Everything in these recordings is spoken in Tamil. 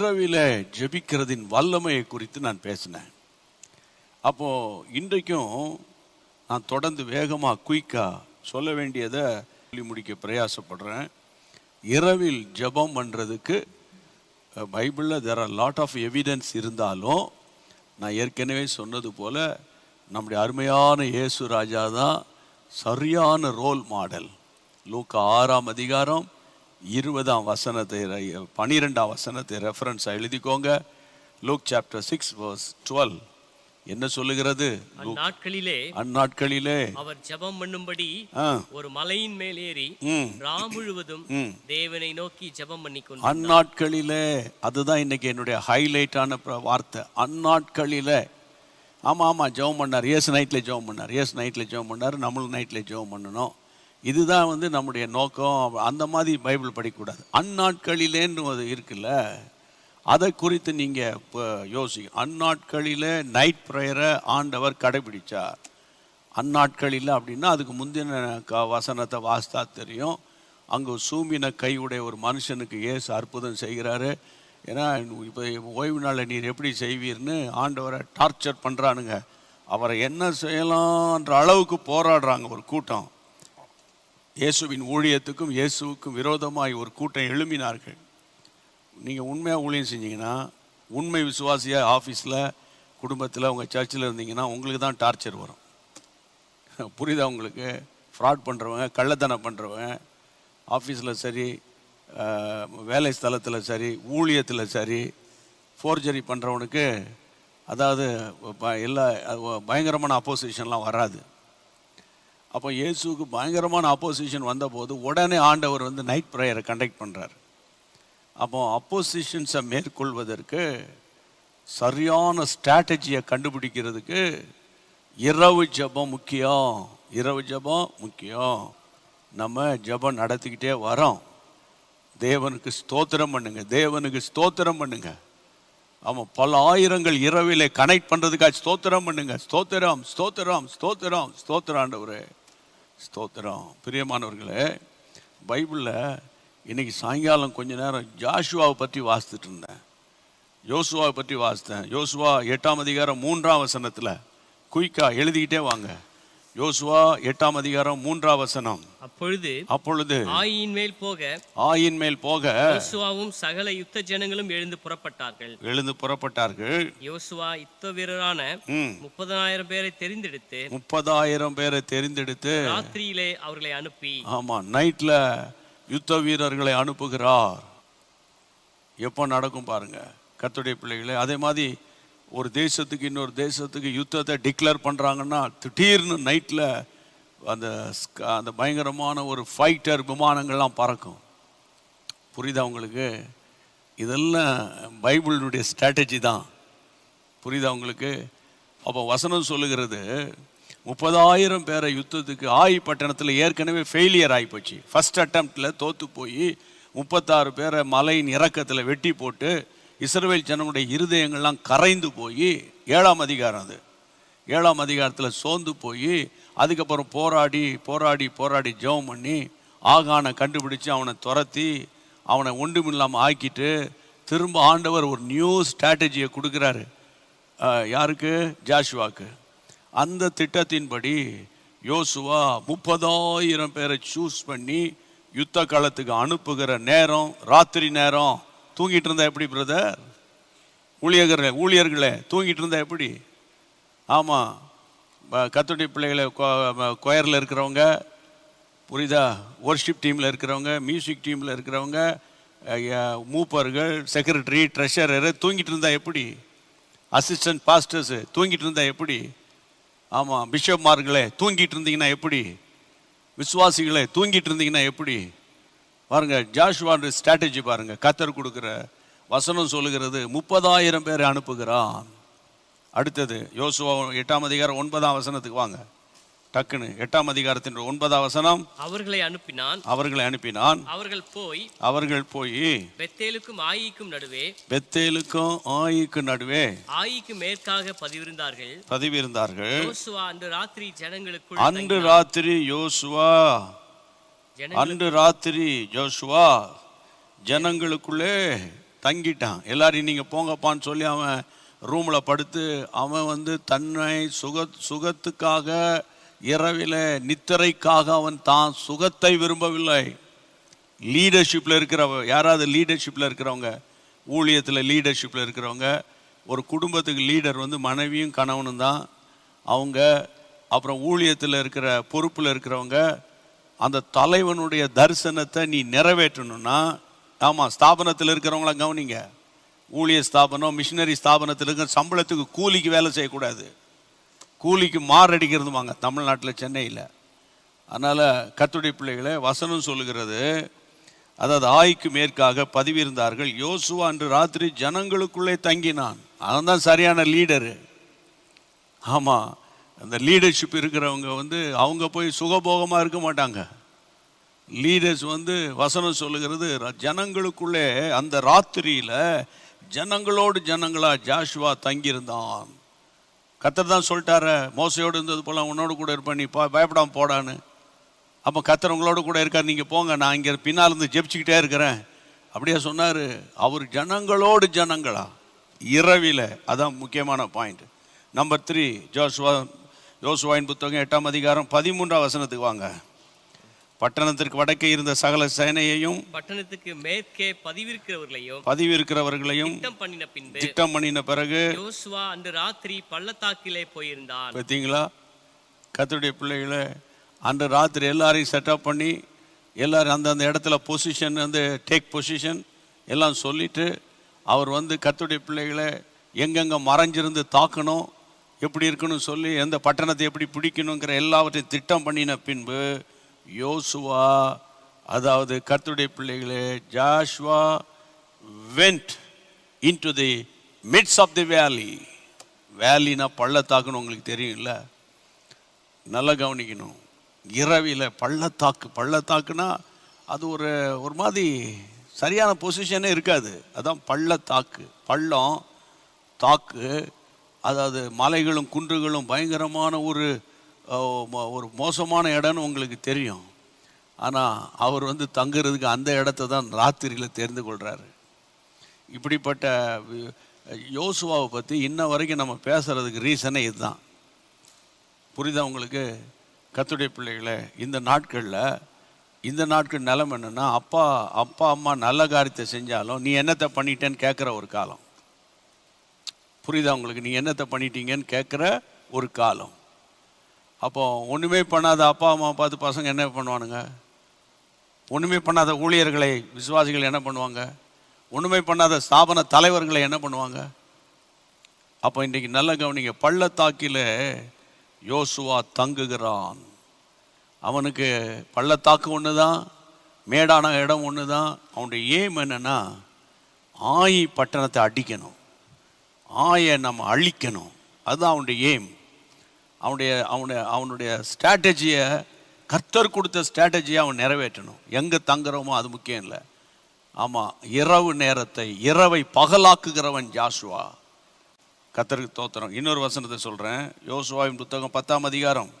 இரவில ஜெபிக்கிறதின் வல்லமையை குறித்து நான் பேசினேன். அப்போ இன்றைக்கும் நான் தொடர்ந்து வேகமாக குயிக்காக சொல்ல வேண்டியதை சொல்லி முடிக்க பிரயாசப்படுறேன். இரவில் ஜெபம் பண்ணுறதுக்கு பைபிளில் there are lot of evidence இருந்தாலும், நான் ஏற்கனவே சொன்னது போல் நம்முடைய அருமையான இயேசு ராஜா தான் சரியான ரோல் மாடல். லூக்கா 6ஆம் அதிகாரம் 20ஆம் வசனத்தை 12ஆம் வசனத்தை ரெஃபரன்ஸாக எழுதிக்கோங்க. லூக் சாப்டர் 6 verse 12 என்ன சொல்லுகிறது? அந்நாட்களிலே அவர் ஜெபம் பண்ணும்படி ஒரு மலையின் மேல் ஏறி ராம் முழுவதும் தேவனை நோக்கி ஜெபம் பண்ணி கொண்டார். அந்நாட்களிலே, அதுதான் இன்னைக்கு என்னுடைய ஹைலைட்டான வார்த்தை. அந்நாட்களிலே, ஆமா ஜெபம் பண்ணார். இயேசு நைட்ல ஜெபம் பண்ணார். நம்மளும் நைட்ல ஜெபம் பண்ணணும். இதுதான் நம்முடைய நோக்கம். அந்த மாதிரி பைபிள் படிக்கக்கூடாது. அந்நாட்களிலேன்னு இருக்குல்ல, அதை குறித்து நீங்கள் இப்போ யோசிக்க. அந்நாட்களில் நைட் ப்ரேயரை ஆண்டவர் கடைபிடிச்சார். அந்நாட்களில் அப்படின்னா அதுக்கு முந்தின வசனத்தை வாசித்தா தெரியும். அங்கே சூமின கையுடைய ஒரு மனுஷனுக்கு இயேசு அற்புதம் செய்கிறாரு. ஏன்னா இப்போ ஓய்வு நாளில் நீர் எப்படி செய்வீர்னு ஆண்டவரை டார்ச்சர் பண்ணுறானுங்க. அவரை என்ன செய்யலான்ற அளவுக்கு போராடுறாங்க ஒரு கூட்டம். இயேசுவின் ஊழியத்துக்கும் இயேசுவுக்கும் விரோதமாய் ஒரு கூட்டம் எழும்பினார்கள். நீங்கள் உண்மையாக ஊழியம் செஞ்சீங்கன்னா, உண்மை விசுவாசியாக ஆஃபீஸில், குடும்பத்தில், உங்கள் சர்ச்சில் இருந்தீங்கன்னா உங்களுக்கு தான் டார்ச்சர் வரும். புரியுதா உங்களுக்கு? ஃப்ராட் பண்ணுறவங்க, கள்ளத்தனம் பண்ணுறவங்க, ஆஃபீஸில் சரி, வேலை ஸ்தலத்தில் சரி, ஊழியத்தில் சரி, ஃபோர்ஜரி பண்ணுறவனுக்கு அதாவது எல்லா பயங்கரமான அப்போசிஷன்லாம் வராது. அப்போ இயேசுக்கு பயங்கரமான அப்போசிஷன் வந்தபோது உடனே ஆண்டவர் நைட் ப்ரேயரை கண்டக்ட் பண்ணுறார். அப்போ அப்போசிஷன்ஸை மேற்கொள்வதற்கு சரியான ஸ்ட்ராட்டஜியை கண்டுபிடிக்கிறதுக்கு இரவு ஜெபம் முக்கியம். நம்ம ஜெபம் நடத்திக்கிட்டே வரோம். தேவனுக்கு ஸ்தோத்திரம் பண்ணுங்க. ஆமாம், பல ஆயிரங்கள் இரவிலே கனெக்ட் பண்ணுறதுக்காக ஸ்தோத்திரம் பண்ணுங்க. ஸ்தோத்திரம் ஆண்டவரே, ஸ்தோத்திரம். பிரியமானவர்களே, பைபிளில் இன்னைக்கு சாயங்காலம் கொஞ்ச நேரம் ஜாஷுவாவை பற்றி வாசித்துட்டு இருந்தேன். யோசுவாவை பற்றி வாசித்தேன். யோசுவா 8ஆம் அதிகாரம் 3ஆம் வசனத்தில் குயிக்கா எழுதிக்கிட்டே வாங்க. யோசுவா 8ஆம் அதிகாரம் 3ஆம் வசனம். அப்பொழுது ஆயின் மேல் போக யோசுவாவும் சகல யுத்த ஜனங்களும் எழுந்து புறப்பட்டார்கள். யோசுவா யுத்த வீரரான 30,000 பேரை தெரிந்தெடுத்து ராத்திரியிலே அவர்களை அனுப்பி, ஆமா, நைட்ல யுத்த வீரர்களை அனுப்புகிறார். எப்போ நடக்கும் பாருங்க கர்த்தருடைய பிள்ளைகளே. அதே மாதிரி ஒரு தேசத்துக்கு இன்னொரு தேசத்துக்கு யுத்தத்தை டிக்ளேர் பண்ணுறாங்கன்னா திடீர்னு நைட்டில் அந்த பயங்கரமான ஒரு ஃபைட்டர் விமானங்கள்லாம் பறக்கும். புரியுதா உங்களுக்கு? இதெல்லாம் பைபிளினுடைய ஸ்ட்ராட்டஜி தான். புரியுதா உங்களுக்கு? அப்போ வசனம் சொல்லுகிறது 30,000 பேரை யுத்தத்துக்கு ஆயி பட்டணத்தில் ஏற்கனவே ஃபெயிலியர் ஆகிப்போச்சு. ஃபர்ஸ்ட் அட்டம்ப்டில் தோற்று போய் 36 பேரை மலையின் இறக்கத்தில் வெட்டி போட்டு இஸ்ரவேல் ஜனங்களுடைய இருதயங்கள்லாம் கரைந்து போய் 7ஆம் அதிகாரம், அது 7ஆம் அதிகாரத்தில் சோர்ந்து போய் அதுக்கப்புறம் போராடி ஜெபம் பண்ணி ஆகானை கண்டுபிடிச்சு அவனை துரத்தி அவனை ஒன்றுமில்லாமல் ஆக்கிட்டு திரும்ப ஆண்டவர் ஒரு நியூ ஸ்ட்ராட்டஜியை கொடுக்குறாரு. யாருக்கு? ஜாஷுவாக்கு. அந்த திட்டத்தின்படி யோசுவா 30,000 பேரை சூஸ் பண்ணி யுத்த காலத்துக்கு அனுப்புகிற நேரம் ராத்திரி நேரம். தூங்கிட்டு இருந்தா எப்படி பிரதர்? ஊழியர்களே தூங்கிட்டு இருந்தா எப்படி? ஆமாம், கர்த்தருடைய பிள்ளைகளை கொயரில் இருக்கிறவங்க, புரியுதா, ஒர்ஷிப் டீமில் இருக்கிறவங்க, மியூசிக் டீமில் இருக்கிறவங்க, மூப்பர்கள், செக்ரட்டரி, ட்ரெஷரர் தூங்கிட்டு இருந்தா எப்படி? அசிஸ்டன்ட் பாஸ்டர்ஸு தூங்கிட்டு இருந்தா எப்படி? ஆமாம், பிஷப்மார்களே தூங்கிட்டு இருந்தீங்கன்னா எப்படி? விசுவாசிகளே தூங்கிட்டு இருந்தீங்கன்னா எப்படி? பாருங்க, ஜாஷுவாவுடைய ஸ்ட்ராட்டஜி பாருங்க. கர்த்தர் கொடுக்குற வசனம் சொல்லுகிறது 30,000 பேரை அனுப்புகிறான். அடுத்தது யோசுவா 8ஆம் அதிகாரம் 9ஆம் வசனத்துக்கு வாங்க. டக்குன்னு 8ஆம் அதிகாரத்தின் 9ஆம் வசனம். அவர்களை அனுப்பினான். அவர்கள் போய் பெத்தேலுக்கும் ஆயிக்கு நடுவே ஆயிக்கு மேற்காக பதிவிருந்தார்கள். யோசுவா அன்று ராத்திரி யோசுவா ஜனங்களுக்குள்ளே தங்கிட்டான். எல்லாரையும் நீங்கள் போங்கப்பான்னு சொல்லி அவன் ரூமில் படுத்து அவன் வந்து தன்னை சுகத்துக்காக இரவில் நித்திரைக்காக அவன் தான் சுகத்தை விரும்பவில்லை. லீடர்ஷிப்பில் யாராவது லீடர்ஷிப்பில் இருக்கிறவங்க, ஊழியத்தில் லீடர்ஷிப்பில் இருக்கிறவங்க, ஒரு குடும்பத்துக்கு லீடர் வந்து மனைவியும் கணவனும் தான் அவங்க. அப்புறம் ஊழியத்தில் இருக்கிற பொறுப்பில் இருக்கிறவங்க, அந்த தலைவனுடைய தரிசனத்தை நீ நிறைவேற்றணும்னா, ஆமாம், ஸ்தாபனத்தில் இருக்கிறவங்களாம் கவனிங்க, ஊழிய ஸ்தாபனம் மிஷினரி ஸ்தாபனத்தில் இருக்கிற சம்பளத்துக்கு கூலிக்கு வேலை செய்யக்கூடாது. கூலிக்கு மாரடிக்கிறதுமாங்க தமிழ்நாட்டில், சென்னையில். அதனால் கர்த்தருடைய பிள்ளைகளை வசனம் சொல்லுகிறது, அதாவது ஆய்க்கு மேற்காக பதிவிருந்தார்கள். யோசுவா அன்று ராத்திரி ஜனங்களுக்குள்ளே தங்கினான். அவன் தான் சரியான லீடரு. ஆமாம், அந்த லீடர்ஷிப் இருக்கிறவங்க வந்து அவங்க போய் சுகபோகமாக இருக்க மாட்டாங்க. லீடர்ஸ் வந்து வசனம் சொல்லுகிறது, ஜனங்களுக்குள்ளே அந்த ராத்திரியில் ஜனங்களோடு ஜனங்களா ஜாஷுவா தங்கியிருந்தான். கர்த்தர் தான் சொல்லிட்டார, மோசையோடு இருந்தது போல உன்னோடு கூட இருப்பேன், நீ பயப்படாமல் போடான்னு. அப்போ கர்த்தர் உங்களோட கூட இருக்கார், நீங்கள் போங்க, நான் இங்கே பின்னால் இருந்து ஜெபிச்சுக்கிட்டே இருக்கிறேன் அப்படியே சொன்னார். அவர் ஜனங்களோடு ஜனங்களா இரவில், அதான் முக்கியமான பாயிண்ட். நம்பர் 3, யோசுவாவின் புத்தகம் 8ஆம் அதிகாரம் 13ஆம் வசனத்துக்கு வாங்க. பட்டணத்திற்கு வடக்கே இருந்த சகல சேனையையும் பட்டணத்துக்கு மேற்கே பதிவிருக்கிறவர்களையும் திட்டம் பண்ணின பிறகு யோசுவா அன்று ராத்திரி பள்ளத்தாக்கிலே போயிருந்தான். பார்த்தீங்களா கர்த்தருடைய பிள்ளைகளை, அன்று ராத்திரி எல்லாரையும் செட்டப் பண்ணி எல்லாரும் அந்தந்த இடத்துல பொசிஷன் வந்து டேக் பொசிஷன் எல்லாம் சொல்லிட்டு அவர் வந்து கர்த்தருடைய பிள்ளைகளை எங்கெங்கே மறைஞ்சிருந்து தாக்கணும், எப்படி இருக்கணும்னு சொல்லி எந்த பட்டணத்தை எப்படி பிடிக்கணுங்கிற எல்லாவற்றையும் திட்டம் பண்ணின பின்பு யோசுவா, அதாவது கர்த்தருடைய பிள்ளைகளே, Joshua went into the midst of the valley. வேலினா பள்ளத்தாக்குன்னு உங்களுக்கு தெரியும்ல, நல்லா கவனிக்கணும். இரவில் பள்ளத்தாக்குனா அது ஒரு மாதிரி சரியான பொசிஷனே இருக்காது. அதான் பள்ளத்தாக்கு, பள்ளம் தாக்கு, அதாவது மலைகளும் குன்றுகளும் பயங்கரமான ஒரு மோசமான இடம்னு உங்களுக்கு தெரியும். ஆனால் அவர் வந்து தங்குறதுக்கு அந்த இடத்த தான் ராத்திரியில் தெரிந்து கொள்கிறாரு. இப்படிப்பட்ட யோசுவாவை பற்றி இன்ன வரைக்கும் நம்ம பேசுகிறதுக்கு ரீசனே இதுதான். புரியுதா உங்களுக்கு கர்த்தருடைய பிள்ளைகளை? இந்த நாட்கள் நிலைமை என்னென்னா, அப்பா அம்மா நல்ல காரியத்தை செஞ்சாலும் நீ என்னத்தை பண்ணிட்டேன்னு கேட்குற ஒரு காலம். புரியுதா உங்களுக்கு? நீ என்னத்தை பண்ணிட்டீங்கன்னு கேட்குற ஒரு காலம். அப்போ ஒன்றுமே பண்ணாத அப்பா அம்மா பார்த்து பசங்க என்ன பண்ணுவானுங்க? ஒன்றுமே பண்ணாத ஊழியர்களை விசுவாசிகள் என்ன பண்ணுவாங்க? ஒன்றுமே பண்ணாத ஸ்தாபன தலைவர்களை என்ன பண்ணுவாங்க? அப்போ இன்றைக்கி நல்ல கவனிங்க, பள்ளத்தாக்கில் யோசுவா தங்குகிறான். அவனுக்கு பள்ளத்தாக்கு ஒன்று தான், மேடான இடம் ஒன்று தான். அவனுடைய ஏம் என்னென்னா, ஆயி பட்டணத்தை அடிக்கணும், ஆயை நம்ம அழிக்கணும். அதுதான் அவனுடைய ஏம். அவனுடைய ஸ்ட்ராட்டஜியை, கர்த்தர் கொடுத்த ஸ்ட்ராட்டஜியை அவன் நிறைவேற்றணும். எங்கே தங்குறோமோ அது முக்கியம் இல்லை. ஆமாம், இரவை பகலாக்குகிறவன் ஜாஷுவா. கர்த்தருக்கு தோத்திரம். இன்னொரு வசனத்தை சொல்கிறேன். யோசுவாவின் புத்தகம் 10ஆம் அதிகாரம்,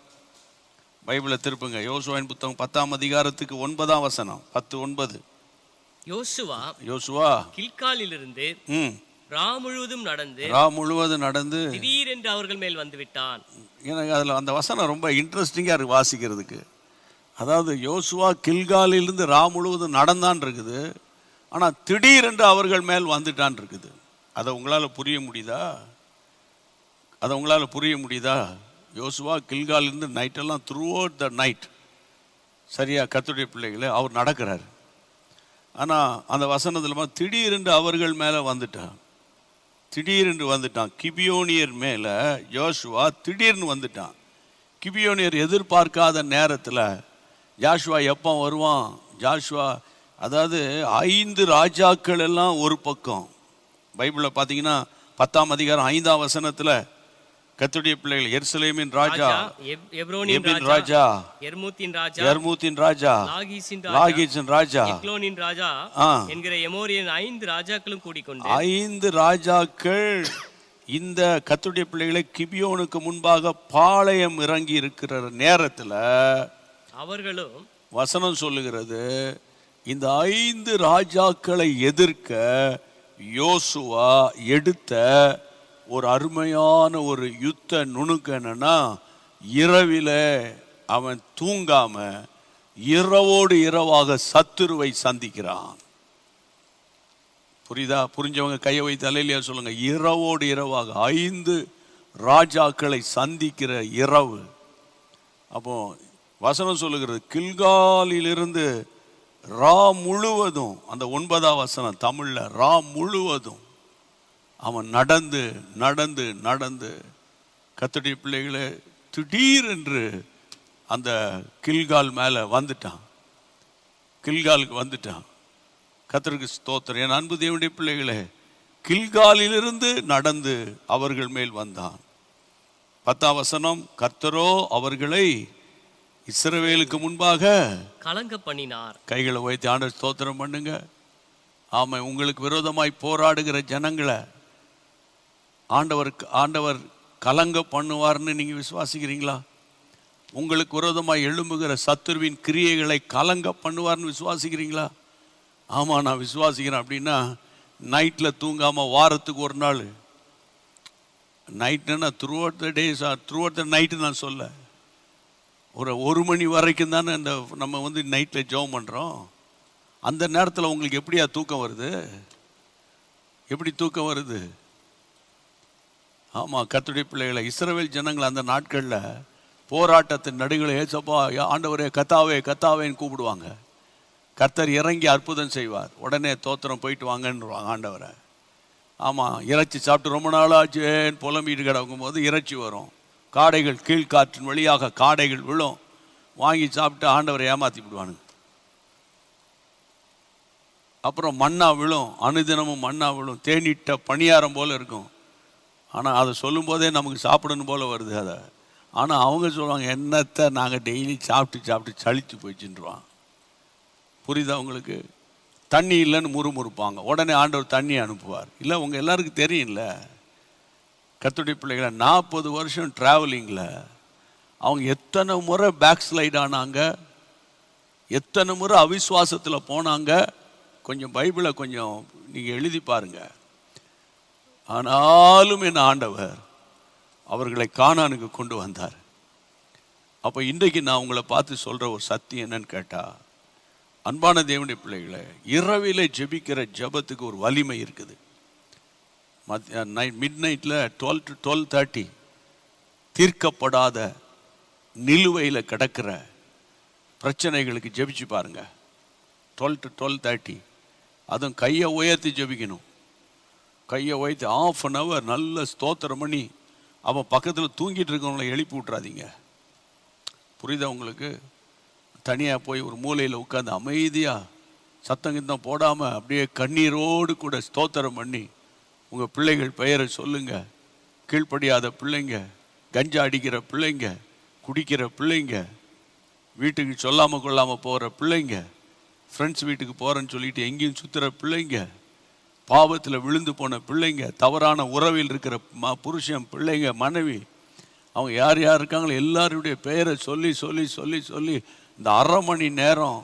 பைபிளை திருப்புங்க. யோசுவாவின் புத்தகம் 10ஆம் அதிகாரத்துக்கு 9ஆம் வசனம், 10:9. யோசுவா கில்காலிலிருந்து ரா முழுவதும் நடந்து திடீரென்று அவர்கள் மேல் வந்து விட்டான். எனக்கு அதில் அந்த வசனம் ரொம்ப இன்ட்ரெஸ்டிங்காக இருக்குது வாசிக்கிறதுக்கு. அதாவது யோசுவா கில்காலிலிருந்து ரா முழுவதும் நடந்தான் இருக்குது, ஆனால் திடீரென்று அவர்கள் மேல் வந்துட்டான் இருக்குது. அதை உங்களால் புரிய முடியுதா? யோசுவா கில்காலிலிருந்து நைட்டெல்லாம் த்ரூ அவுட் த நைட் சரியா கர்த்தருடைய பிள்ளைகளை அவர் நடக்கிறார். ஆனால் அந்த வசனத்தில் திடீரென்று அவர்கள் மேலே வந்துட்டான். கிபியோனியர் மேலே யோசுவா திடீர்னு வந்துட்டான். கிபியோனியர் எதிர்பார்க்காத நேரத்தில் ஜாஷுவா எப்போ வருவான்? அதாவது 5 ராஜாக்கள் எல்லாம் ஒரு பக்கம். பைபிளில் பார்த்தீங்கன்னா 10ஆம் அதிகாரம் 5ஆம் வசனத்தில் கர்த்தருடைய பிள்ளைகள், எருசலேமின் ராஜா, எப்ரோனின் ராஜா, யர்மூத்தின் ராஜா, லாகீசின் ராஜா, எக்லோனின் ராஜா என்கிற எமோரியன் 5 ராஜாக்களும் கூடிக்கொண்டு 5 ராஜாக்கள் இந்த கர்த்தருடைய பிள்ளைகளை கிபியோனுக்கு முன்பாக பாளையம் இறங்கி இருக்கிற நேரத்தில் அவர்களும், வசனம் சொல்லுகிறது, இந்த 5 ராஜாக்களை எதிர்க்க யோசுவா எடுத்த ஒரு அருமையான ஒரு யுத்த நுணுக்கம் என்னன்னா, இரவில அவன் தூங்காம இரவோடு இரவாக சத்துருவை சந்திக்கிறான். புரியுதா? புரிஞ்சவங்க கையை வைத்து அல்லேலூயா சொல்லுங்க. இரவோடு இரவாக 5 ராஜாக்களை சந்திக்கிற இரவு. அப்போ வசனம் சொல்லுகிறது, கில்காலிலிருந்து ரா முழுவதும், அந்த 9ஆம் வசனம் தமிழ்ல, ரா முழுவதும் அவன் நடந்து நடந்து நடந்து, கர்த்தருடைய பிள்ளைகளே, திடீரென்று அந்த கில்கால் மேலே வந்துட்டான். கில்காலுக்கு வந்துட்டான். கர்த்தருக்கு ஸ்தோத்திரம். என் அன்பு தேவனுடைய பிள்ளைகளே, கில்காலிலிருந்து நடந்து அவர்கள் மேல் வந்தான். 10ஆம் வசனம், கர்த்தரோ அவர்களை இஸ்ரவேலுக்கு முன்பாக கலங்க பண்ணினார். கைகளை வைத்து ஆண்டவர் ஸ்தோத்திரம் பண்ணுங்க. ஆமா, உங்களுக்கு விரோதமாய் போராடுகிற ஜனங்களை ஆண்டவர் கலங்க பண்ணுவார்னு நீங்க விசுவாசிக்கிறீங்களா? உங்களுக்கு விரோதமாய் எழும்புகிற சத்துருவின் கிரியைகளை கலங்க பண்ணுவார்னு விசுவாசிக்கிறீங்களா? ஆமா, நான் விசுவாசிக்கிறேன். அப்படின்னா நைட்டில் தூங்காமல் வாரத்துக்கு ஒரு நாள், நைட்டுன்னா throughout the days or throughout the night நான் சொல்ல, ஒரு மணி வரைக்கும் தானே இந்த நம்ம நைட்டில் ஜெபம் பண்ணுறோம். அந்த நேரத்தில் உங்களுக்கு எப்படியா தூக்கம் வருது? எப்படி தூக்கம் வருது? ஆமாம், கர்த்தருடைய பிள்ளைகளை, இஸ்ரவேல் ஜனங்கள் அந்த நாட்களில் போராட்டத்தின் நடுகளை ஏசப்பா ஆண்டவரே கத்தாவே கத்தாவேன்னு கூப்பிடுவாங்க. கர்த்தர் இறங்கி அற்புதம் செய்வார். உடனே தோத்திரம் போயிட்டு வாங்கன்னுவாங்க ஆண்டவரை. ஆமாம், இறைச்சி சாப்பிட்டு ரொம்ப நாளாச்சேன்னு புலம்பிட்டு கிடக்கும் போது இறைச்சி வரும். காடைகள் கீழ்காற்றின் வழியாக காடைகள் விழும். வாங்கி சாப்பிட்டு ஆண்டவரை ஏமாற்றி விடுவானுங்க. அப்புறம் மண்ணா விழும். அனுதினமும் மண்ணா விழும். தேனிட்ட பணியாரம் போல் இருக்கும். ஆனால் அதை சொல்லும் போதே நமக்கு சாப்பிடணும் போல வருது அதை. ஆனால் அவங்க சொல்லுவாங்க, என்னத்தை நாங்கள் டெய்லி சாப்பிட்டு சாப்பிட்டு சளிச்சு போயிடுச்சுருவான். புரியுதா உங்களுக்கு? தண்ணி இல்லைன்னு முறுமுறுப்பாங்க. உடனே ஆண்டவர் தண்ணி அனுப்புவார். இல்லை, உங்கள் எல்லாருக்கும் தெரியும்ல, கர்த்தருடைய பிள்ளைகளை 40 வருஷம் ட்ராவலிங்கில் அவங்க எத்தனை முறை பேக் ஸ்லைட் ஆனாங்க, எத்தனை முறை அவிசுவாசத்தில் போனாங்க. கொஞ்சம் பைபிளை கொஞ்சம் நீங்கள் எழுதி பாருங்க. ஆனாலும் என் ஆண்டவர் அவர்களை கானானுக்கு கொண்டு வந்தார். அப்போ இன்றைக்கு நான் உங்களை பார்த்து சொல்கிற ஒரு சத்தியம் என்னன்னு கேட்டால், அன்பான தேவனுடைய பிள்ளைகளை, இரவிலே ஜெபிக்கிற ஜெபத்துக்கு ஒரு வலிமை இருக்குது. மிட் நைட்டில் 12 to 12:30 தீர்க்கப்படாத நிலுவையில் கிடக்கிற பிரச்சனைகளுக்கு ஜெபிச்சு பாருங்க. 12 to 12:30, அதுவும் கையை உயர்த்தி ஜெபிக்கணும். கையை உயர்த்தி 1/2 an hour நல்ல ஸ்தோத்திரம் பண்ணி, அப்போ பக்கத்தில் தூங்கிட்டு இருக்கவங்களை எழுப்பி விட்றாதீங்க. புரியுதா உங்களுக்கு? தனியாக போய் ஒரு மூலையில் உட்காந்து அமைதியாக சத்தங்கித்தம் போடாமல் அப்படியே கண்ணீரோடு கூட ஸ்தோத்திரம் பண்ணி உங்கள் பிள்ளைகள் பெயரை சொல்லுங்க. கீழ்ப்படியாத பிள்ளைங்க, கஞ்சா அடிக்கிற பிள்ளைங்க, குடிக்கிற பிள்ளைங்க, வீட்டுக்கு சொல்லாமல் கொள்ளாமல் போகிற பிள்ளைங்க, ஃப்ரெண்ட்ஸ் வீட்டுக்கு போகிறேன்னு சொல்லிட்டு எங்கேயும் சுற்றுற பிள்ளைங்க, பாவத்தில் விழுந்து போன பிள்ளைங்க, தவறான உறவில் இருக்கிற புருஷன், பிள்ளைங்க, மனைவி, அவங்க யார் யார் இருக்காங்களோ எல்லாருடைய பெயரை சொல்லி சொல்லி சொல்லி சொல்லி இந்த 1/2 மணி நேரம்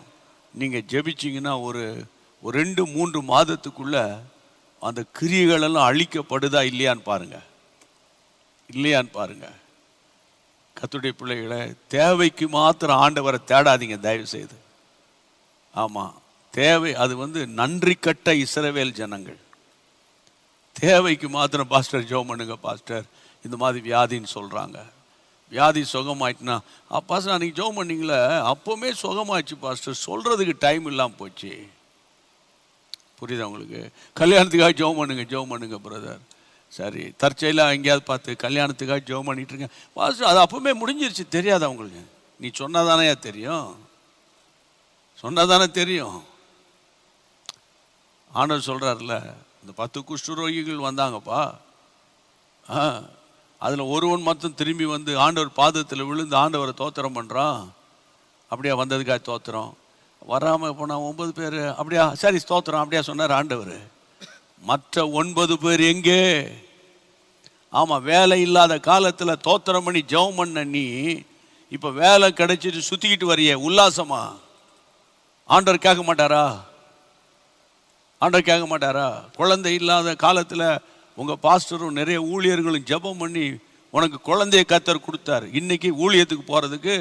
நீங்கள் ஜெபிச்சிங்கன்னா ஒரு 2-3 மாதத்துக்குள்ள அந்த கிரியைகளெல்லாம் அழிக்கப்படுதா இல்லையான்னு பாருங்க. இல்லையான்னு பாருங்க. கர்த்தருடைய பிள்ளைகளை, தேவைக்கு மாத்திரம் ஆண்டவரை தேடாதீங்க தயவு செய்து. ஆமாம், தேவை அது நன்றி கட்ட இஸ்ரவேல் ஜனங்கள். தேவைக்கு மாத்திரம் பாஸ்டர் ஜெபம் பண்ணுங்க பாஸ்டர், இந்த மாதிரி வியாதின்னு சொல்கிறாங்க. வியாதி சுகமாயிட்டுனா, பாஸ்டர் அன்றைக்கி ஜெபம் பண்ணிங்களே அப்போவுமே சுகமாயிடுச்சு பாஸ்டர், சொல்கிறதுக்கு டைம் இல்லாமல் போச்சு. புரியுதா உங்களுக்கு? கல்யாணத்துக்காக ஜெபம் பண்ணுங்க பிரதர். சரி, தற்செயலாக எங்கேயாவது பார்த்து கல்யாணத்துக்காக ஜெபம் பண்ணிட்டுருங்க பாஸ்டர், அது அப்போவுமே முடிஞ்சிருச்சு. தெரியாதா உங்களுக்கு? நீ சொன்னாதானே தெரியும், சொன்னாதானே தெரியும். ஆண்டவர் சொல்கிறார்ல, இந்த 10 குஷ்டரோகிகள் வந்தாங்கப்பா, அதில் ஒருவன் மட்டும் திரும்பி வந்து ஆண்டவர் பாதத்தில் விழுந்து ஆண்டவரை தோத்திரம் பண்ணுறான். அப்படியா? வந்ததுக்காக தோத்திரம். வராமல் போனால் 9 பேர். அப்படியா? சரி ஸ்தோத்திரம். அப்படியா சொன்னார் ஆண்டவர். மற்ற 9 பேர் எங்கே? ஆமாம், வேலை இல்லாத காலத்தில் தோத்திரம் பண்ணி ஜெபம் பண்ண நீ இப்போ வேலை கிடைச்சிட்டு சுற்றிக்கிட்டு வரையே உல்லாசமா? ஆண்டவர் கேட்க மாட்டாரா? ஆண்டவர் கேட்க மாட்டாரா? குழந்தை இல்லாத காலத்தில் உங்கள் பாஸ்டரும் நிறைய ஊழியர்களும் ஜெபம் பண்ணி உனக்கு குழந்தைய கர்த்தர் கொடுத்தார். இன்னைக்கு ஊழியத்துக்கு போகிறதுக்கு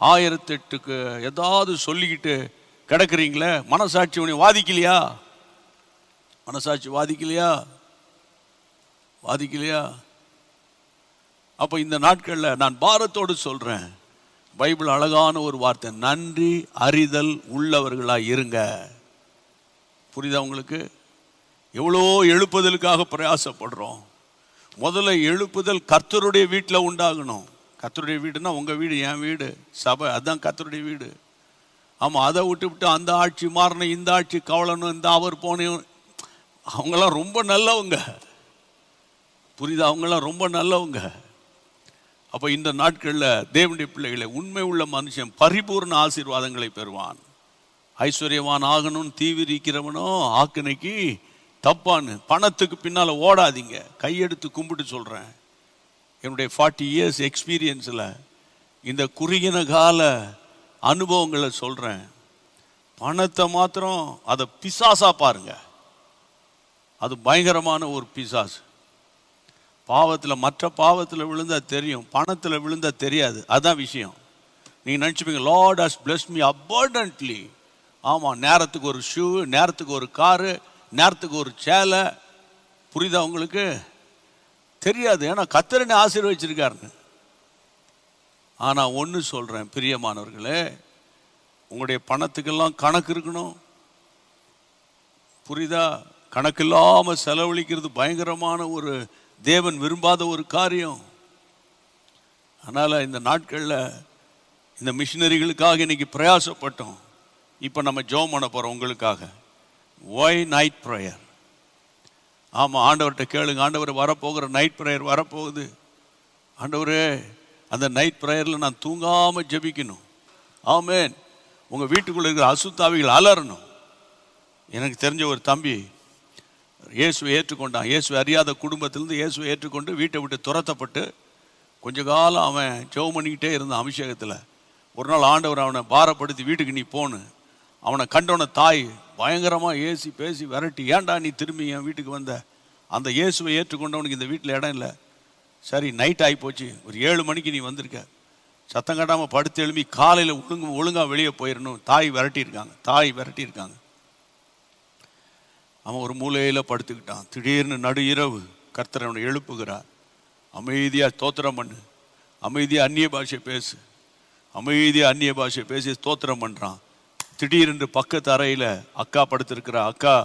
1008க்கு ஏதாவது சொல்லிக்கிட்டு கிடக்குறீங்களே, மனசாட்சி உன்னை வாதிக்கலையா? மனசாட்சி வாதிக்கலையா? வாதிக்கலையா? அப்போ இந்த நாட்களில் நான் பாரத்தோடு சொல்கிறேன், பைபிள் அழகான ஒரு வார்த்தை, நன்றி அறிதல் உள்ளவர்களாக இருங்க. புரியுதா உங்களுக்கு? எவ்வளோ எழுப்புதலுக்காக பிரயாசப்படுறோம். முதல்ல எழுப்புதல் கர்த்தருடைய வீட்டில் உண்டாகணும். கர்த்தருடைய வீடுனா உங்கள் வீடு, என் வீடு, சபை, அதுதான் கர்த்தருடைய வீடு. ஆமாம், அதை விட்டு அந்த ஆட்சி மாறணும், இந்த ஆட்சி கவலணும், இந்த அவர் போனேன், அவங்களாம் ரொம்ப நல்லவங்க. புரியுதா? அவங்களாம் ரொம்ப நல்லவங்க. அப்போ இந்த நாட்களில் தேவனுடைய பிள்ளைகளை, உண்மை உள்ள மனுஷன் பரிபூர்ண ஆசீர்வாதங்களை பெறுவான். ஐஸ்வர்யவான் ஆகணும்னு தீவிரிக்கிறவனோ ஆக்கினைக்கு தப்பான்னு. பணத்துக்கு பின்னால் ஓடாதீங்க. கையெடுத்து கும்பிட்டு சொல்கிறேன், என்னுடைய 40 இயர்ஸ் எக்ஸ்பீரியன்ஸில் இந்த குறுகின கால அனுபவங்களை சொல்கிறேன். பணத்தை மாத்திரம் அதை பிசாசா பாருங்க. அது பயங்கரமான ஒரு பிசாசு. பாவத்தில், மற்ற பாவத்தில் விழுந்தா தெரியும், பணத்தில் விழுந்தா தெரியாது. அதான் விஷயம். நீங்கள் நினச்சிப்பீங்க, Lord has blessed me abundantly. ஆமாம், நேரத்துக்கு ஒரு ஷூ, நேரத்துக்கு ஒரு காரு, நேரத்துக்கு ஒரு சேலை. புரியுதா உங்களுக்கு? தெரியாது, ஏன்னா கர்த்தர் ஆசீர்வதிச்சிருக்காருன்னு. ஆனால் ஒன்று சொல்கிறேன் பிரியமானவர்களே, உங்களுடைய பணத்துக்கெல்லாம் கணக்கு இருக்கணும். புரியுதா? கணக்கு இல்லாமல் செலவழிக்கிறது பயங்கரமான ஒரு, தேவன் விரும்பாத ஒரு காரியம். அதனால் இந்த நாட்களில் இந்த மிஷினரிகளுக்காக இன்னைக்கு பிரயாசப்பட்டோம். இப்போ நம்ம ஜெபம் பண்ண போகிறோம் உங்களுக்காக. Why night prayer. ஆமாம், ஆண்டவர்கிட்ட கேளுங்க, ஆண்டவர் வரப்போகிற நைட் ப்ரேயர் வரப்போகுது. ஆண்டவரே, அந்த நைட் ப்ரேயரில் நான் தூங்காமல் ஜெபிக்கணும். ஆமேன். உங்கள் வீட்டுக்குள்ளே இருக்கிற அசுத்தாவிகள் அலறணும். எனக்கு தெரிஞ்ச ஒரு தம்பி இயேசுவை ஏற்றுக்கொண்டான். இயேசுவை அறியாத குடும்பத்திலேருந்து இயேசுவை ஏற்றுக்கொண்டு வீட்டை விட்டு துரத்தப்பட்டு கொஞ்ச காலம் அவன் ஜெபம் பண்ணிக்கிட்டே இருந்தான் அபிஷேகத்தில். ஒரு நாள் ஆண்டவர் அவனை பாரப்படுத்தி வீட்டுக்கு நீ போன்னு. அவனை கண்டவன தாய் பயங்கரமாக ஏசி பேசி விரட்டி, ஏன்டா நீ திரும்பி என் வீட்டுக்கு வந்த? அந்த இயேசுவை ஏற்றுக்கொண்டவனுக்கு இந்த வீட்டில் இடம் இல்லை. சரி, நைட் ஆகி போச்சு, ஒரு 7 மணிக்கு நீ வந்திருக்க, சத்தம் கட்டாமல் படுத்து எழுப்பி காலையில் ஒழுங்காக வெளியே போயிடணும். தாய் விரட்டியிருக்காங்க. அவன் ஒரு மூலையில் படுத்துக்கிட்டான். திடீர்னு நடு இரவு கர்த்தர் அவனை எழுப்புகிறார். அமைதியாக ஸ்தோத்திரம் பண்ணு, அமைதியாக அந்நிய பாஷை பேசு, அமைதியாக அந்நிய பாஷை பேசி ஸ்தோத்திரம் பண்ணுறான். திடீரென்று பக்கத்து அறையில் அக்கா படுத்திருக்கிறா, அக்கா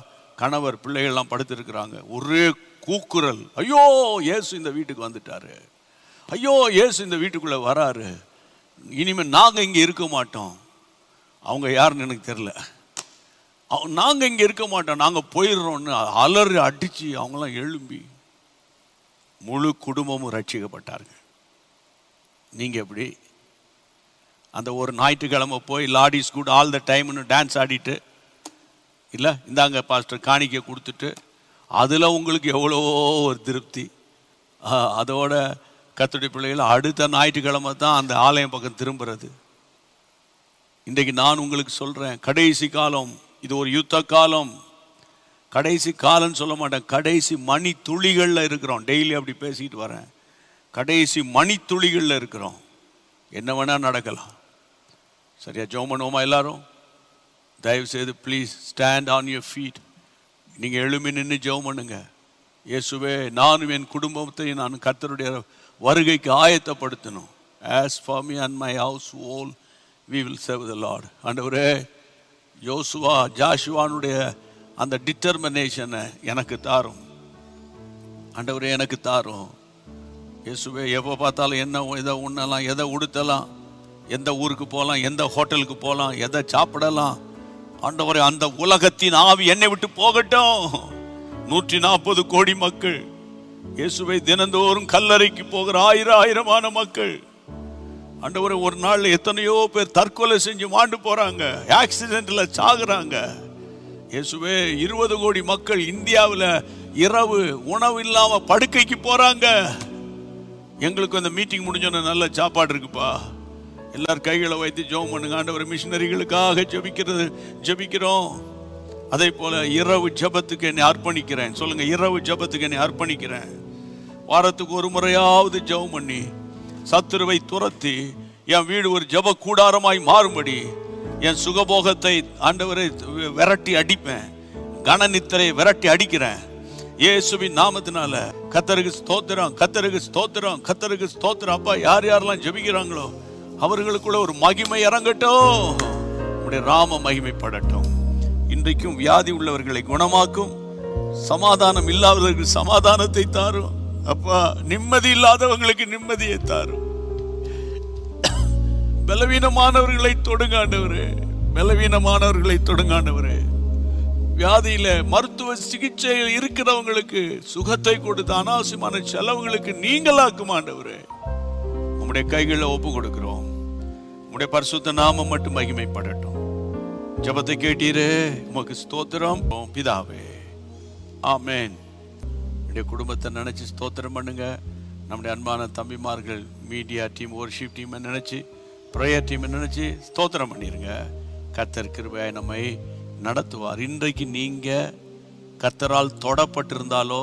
கணவர் பிள்ளைகள்லாம் படுத்திருக்கிறாங்க. ஒரே கூக்குரல், ஐயோ இயேசு இந்த வீட்டுக்கு வந்துட்டாரு, ஐயோ இயேசு இந்த வீட்டுக்குள்ளே வராரு, இனிமேல் நாங்கள் இங்கே இருக்க மாட்டோம். அவங்க யாருன்னு எனக்கு தெரில. நாங்கள் இங்கே இருக்க மாட்டோம், நாங்கள் போயிடுறோன்னு அலறி அடித்து அவங்களாம் எழும்பி முழு குடும்பமும் ரட்சிக்கப்பட்டார்கள். நீங்கள் எப்படி? அந்த ஒரு ஞாயிற்றுக்கிழமை போய் Lord is good all the டைம்னு டான்ஸ் ஆடிட்டு, இல்லை இந்தாங்க பாஸ்டர் காணிக்கை கொடுத்துட்டு, அதில் உங்களுக்கு எவ்வளோ ஒரு திருப்தி. அதோட கர்த்தருடைய பிள்ளைகள் அடுத்த ஞாயிற்றுக்கிழமை தான் அந்த ஆலயம் பக்கம் திரும்புறது. இன்றைக்கு நான் உங்களுக்கு சொல்கிறேன், கடைசி காலம் இது, ஒரு யுத்த காலம். கடைசி காலம்னு சொல்ல மாட்டேன், கடைசி மணி துளிகளில் இருக்கிறோம். டெய்லி அப்படி பேசிக்கிட்டு வரேன். கடைசி மணி துளிகளில் இருக்கிறோம். என்ன வேணால் நடக்கலாம். சரியா? ஜெபம் பண்ணுவோமா எல்லாரும்? தயவு செய்து please stand on your feet. நீங்கள் எழும்பி நின்று ஜெபம் பண்ணுங்க. இயேசுவே, நானும் என் குடும்பத்தை நான் கர்த்தருடைய வருகைக்கு ஆயத்தப்படுத்தணும். As for me and my household we will serve the Lord. ஆண்டவரே, ஜாஷுவானுடைய அந்த டிட்டர்மினேஷனை எனக்கு தாரும். ஆண்டவரே, எனக்கு தாரும். இயேசுவே, எப்போ பார்த்தாலும் என்ன எதை உண்ணலாம், எதை உடுத்தலாம், எந்த ஊருக்கு போகலாம், எந்த ஹோட்டலுக்கு போகலாம், எதை சாப்பிடலாம். ஆண்டவரே, அந்த உலகத்தின் ஆவி என்னை விட்டு போகட்டும். 140 கோடி மக்கள், இயேசுவை தினந்தோறும் கல்லறைக்கு போகிற ஆயிரமான மக்கள். ஆண்டவரே, ஒரு நாள் எத்தனையோ பேர் தற்கொலை செஞ்சு மாண்டு போறாங்க, ஆக்சிடென்ட்ல சாகுறாங்க. இயேசுவே, 20 கோடி மக்கள் இந்தியாவில் இரவு உணவு இல்லாம படுக்கைக்கு போறாங்க. எங்களுக்கு அந்த மீட்டிங் முடிஞ்சோன்னு நல்ல சாப்பாடு இருக்குப்பா. எல்லாரும் கைகளை வைத்து ஜெபம் பண்ணுங்க. ஆண்டவர், மிஷினரிகளுக்காக ஜெபிக்கிறோம். அதே போல இரவு ஜெபத்துக்கு என்னை அர்ப்பணிக்கிறேன். சொல்லுங்க, இரவு ஜெபத்துக்கு என்னை அர்ப்பணிக்கிறேன். வாரத்துக்கு ஒரு முறையாவது ஜெபம் பண்ணி சத்துருவை துரத்தி என் வீடு ஒரு ஜெப கூடாரமாய் மாறும்படி என் சுகபோகத்தை ஆண்டவரை விரட்டி அடிப்பேன். கனநித்திரை விரட்டி அடிக்கிறேன் இயேசுவின் நாமத்தினால. கர்த்தருக்கு ஸ்தோத்திரம், கர்த்தருக்கு ஸ்தோத்திரம், கர்த்தருக்கு ஸ்தோத்திரம். அப்பா, யார் யாரெல்லாம் ஜெபிக்கிறாங்களோ அவர்களுக்குள்ள ஒரு மகிமை இறங்கட்டும். உம்முடைய ராம மகிமைப்படட்டும். இன்றைக்கும் வியாதி உள்ளவர்களை குணமாக்கும். சமாதானம் இல்லாதவர்களுக்கு சமாதானத்தை தாரும். அப்பா, நிம்மதி இல்லாதவங்களுக்கு நிம்மதியை தாரும். பலவீனமானவர்களை தொடுங்க ஆண்டவரே, பலவீனமானவர்களை தொடுங்க ஆண்டவரே. வியாதியில மருத்துவ சிகிச்சையில் இருக்கிறவங்களுக்கு சுகத்தை கொடுத்து அனாவசியமான செலவுகளுக்கு நீங்களாக்கும் ஆண்டவரே. உம்முடைய கைகளில் ஒப்பு கொடுக்கிறோம். உம்முடைய பரிசுத்த நாமம் மட்டும் மகிமைப்படட்டும். ஜெபத்தை கேட்டீரே, உமக்கு ஸ்தோத்திரம் பிதாவே. ஆமென். என்னுடைய குடும்பத்தை நினைச்சு ஸ்தோத்திரம் பண்ணுங்க. நம்முடைய அன்பான தம்பிமார்கள், மீடியா டீம், வொர்ஷிப் டீமை நினைச்சு, ப்ரேயர் டீமை நினைச்சு ஸ்தோத்திரம் பண்ணிருங்க. கர்த்தர் கிருபையாய் நம்மை நடத்துவார். இன்றைக்கு நீங்க கர்த்தரால் தொடப்பட்டிருந்தாலோ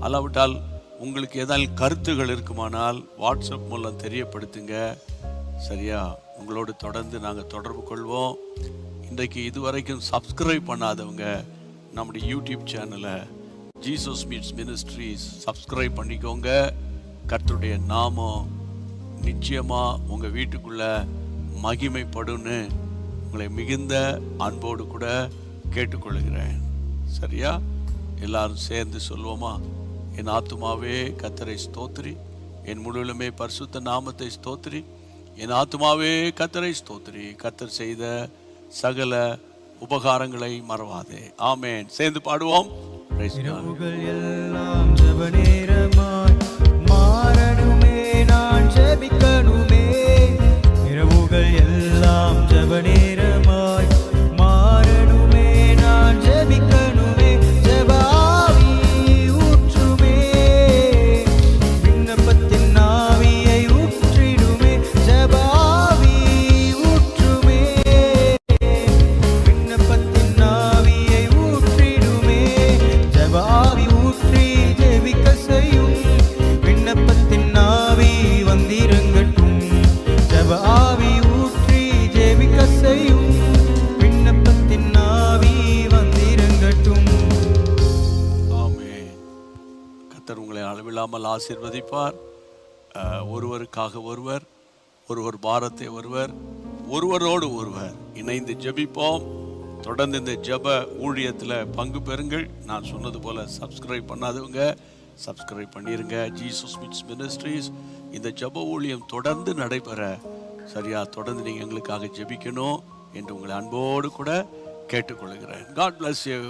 அல்லாவிட்டால் உங்களுக்கு ஏதாவது கருத்துகள் இருக்குமானால் வாட்ஸ்அப் மூலம் தெரியப்படுத்துங்க. சரியா? உங்களோடு தொடர்ந்து நாங்கள் தொடர்பு கொள்வோம். இன்றைக்கு இதுவரைக்கும் சப்ஸ்கிரைப் பண்ணாதவங்க நம்முடைய யூடியூப் சேனலை ஜீசஸ் மீட்ஸ் மினிஸ்ட்ரீஸ் சப்ஸ்கிரைப் பண்ணிக்கோங்க. கர்த்தருடைய நாமம் நிச்சயமா உங்க வீட்டுக்குள்ள மகிமைப்படும்னு உங்களை மிகுந்த அன்போடு கூட கேட்டுக்கொள்கிறேன். சரியா? எல்லாரும் சேர்ந்து சொல்வோமா? என் ஆத்துமாவே கர்த்தரை ஸ்தோத்திரி, என் முழுவலுமே பரிசுத்த நாமத்தை ஸ்தோத்திரி, என் ஆத்துமாவே கர்த்தரை ஸ்தோத்திரி, கர்த்தர் செய்த சகல உபகாரங்களை மறவாதே. ஆமென். சேர்ந்து பாடுவோம். இரவுகள் எல்லாம் ஜெப நேரமாய் மாறணுமே, நான் ஜெபிக்கணுமே. இரவுகள் எல்லாம் ஜெப நேரமாய் மாறணுமே, நான் ஜெபிக்கணுமே. ஜெப ஆவி ஊற்றுமே, விண்ணப்பத்தின் ஆவியை ஊற்றிடுமே. ஜெப ஆவி ஊற்றுமே, விண்ணப்பத்தின் ஆவியை ஊற்றிடுமே. ஜெப ஆவி ஊற்றி ஜெபிக்க செய்யும், விண்ணப்பத்தின் ஆவி வந்திறங்கட்டும். ஜெப ஆவி ஊற்றி ஜெபிக்க செய்யும், விண்ணப்பத்தின் ஆவி வந்திறங்கட்டும். ஆமென். கர்த்தர் உங்களை அளவில்லாமல் ஆசீர்வதிப்பார். ஒருவருக்காக ஒருவர், ஒருவர் பாரத்தை ஒருவர், ஒருவரோடு ஒருவர் இணைந்து ஜெபிப்போம். தொடர்ந்து இந்த ஜெப ஊழியத்தில் பங்கு பெறுங்கள். நான் சொன்னது போல சப்ஸ்கிரைப் பண்ணாதவங்க சப்ஸ்கிரைப் பண்ணிருங்க. ஜீசஸ் மீட்ஸ் மினிஸ்ட்ரீஸ் இந்த ஜெப ஊழியம் தொடர்ந்து நடைபெற, சரியா, தொடர்ந்து நீங்கள் எங்களுக்காக ஜெபிக்கணும் என்று உங்களை அன்போடு கூட கேட்டுக்கொள்கிறேன். God bless you.